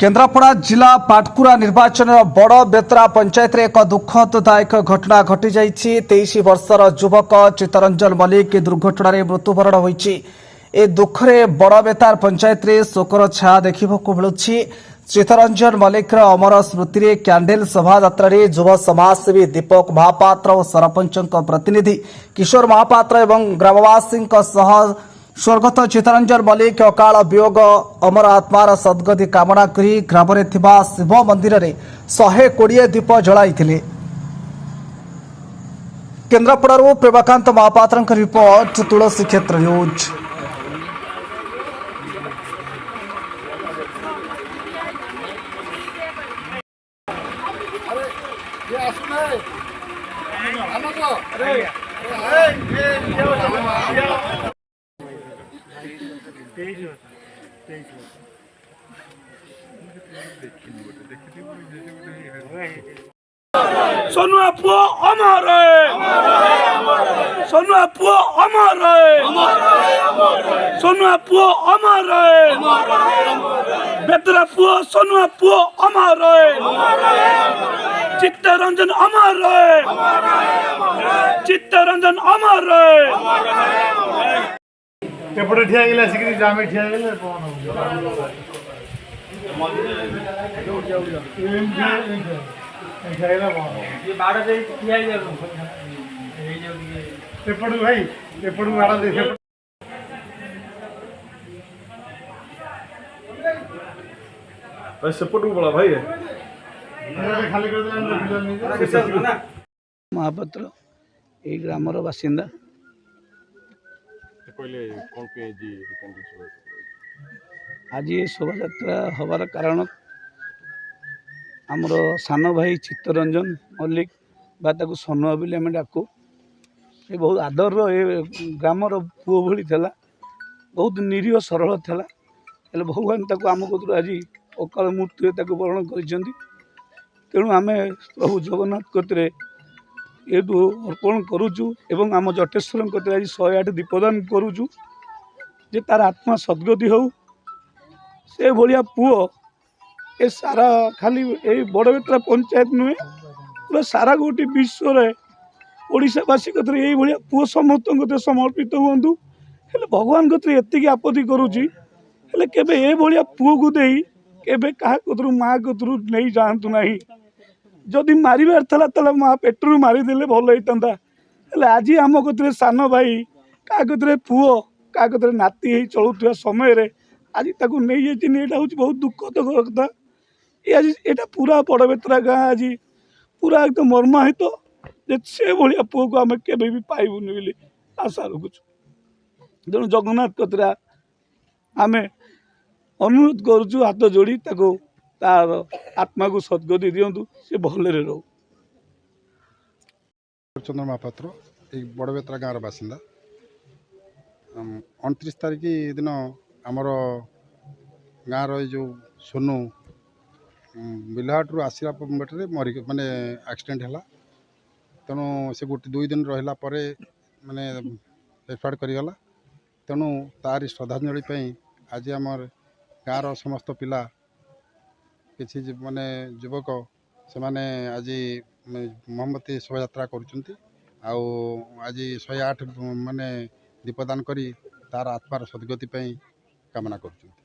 केन्द्रापड़ा जिला पाटकुरा निर्वाचन बड़ बेतरा पंचायत एक दुखदायक घटना घटी जाइछि। 23 वर्षर युवक चित्तरंजन मल्लिक दुर्घटना मृत्युवरण होइछि। ए दुखरे बड़ बेतार पंचायत शोकर छाया देखा मिलूँ। चित्तरंजन मल्लिक अमर स्मृति में कैंडेल शोभायात्रा युव समाजसेवी दीपक महापात्र और सरपंच प्रतिनिधि किशोर महापात्र और ग्रामवासी स्वर्गत चित्तरंजन मल्लिक अकाल वियोग अमर आत्मार सद्गति कामना करी ग्राम शिव मंदिर में 120 दीप जलाई। केन्द्रापड़ारू प्रेमाकांत महापात्र रिपोर्ट, तुलसी क्षेत्र न्यूज। सोनुआ पुओ अमर सोनुआ पुओ अमर सोनुआ पुओ अमर बेतरा पुओ सोनुआ पुओ अमर चित्तरंजन अमर चित्तरंजन अमर एपटे ठिया गेले सिकरी जामे ठिया गेले कोन ये बाड़ा दे ठिया गेले एपटू भाई एपटू बाड़ा दे भाई सेपटू बड़ा भाई है खाली कर दे महापात्र ए ग्रामर बासिंदा आज ये शोभायात्रा हबार कारण आमर सान भाई चित्तरंजन मल्लिक बाता सोनुआ बोली आम डाकू से बहुत आदर ग्रामर पुओ भली थला, बहुत निरीह सरल थला। हेल्ले भगवान ताको आम कतरू आज अकाल मृत्यु वरण कर तेणु आम प्रभु जगन्नाथ कतरे ये अर्पण करुचु एवं आम जटेश्वर कतरे आज 108 दीपदान करुचु जे तार आत्मा सद्गति हो से भलिया पुओ ए सारा खाली ए बड़ बेतरा पंचायत नुहे पूरा सारा गोटे विश्व ओडावासी कतरे ये भलिया पुओ समस्त कतरे समर्पित हुंतु। हेले भगवान कतरे एतिकी आपत्ति करुची हेले केबे ए भलिया पुओ को देई केबे कहा कतरू माँ कतरू नहीं जातु नहीं। जदि मारिबार थला तला माँ पेटरू मारिदेले भल होता। हेले आज आम कतरे सान भाई क्या कतरे पुओ क्या कतरे नाती ही चलुवा समय रे आज ताकू नहीं जाइए हूँ बहुत दुखद कथा। ये आज यहाँ पूरा बड़ बेतरा गाँ आज पूरा एकदम मर्माहित से भाया पुओ को आम के पाइबुनि बोली आशा रखुचु। तेणु जगन्नाथ कतरा आम अनुरोध करुचु हाथ जोड़ी ताको तार आत्मा को सद्गति दिंतु से भलरे रो। चंद्र महापात्र एक बड़ बेतरा गाँव बासिंदा 29 तारीख दिन आमर गाँव जो सोनू बिलहाटू आसला बटे मरी माने एक्सीडेंट है। तेणु से गोटे 2 दिन रहा माने एक्सपायर करीगला। तेणु तार श्रद्धांजलि आज आमर गाँव समस्त पिला किसी माने युवक से माने आज मोमबत्ती शोभायात्रा करुँच आज 108 माने दीपदान करी तार आत्मार सद्गति कामना करुँच।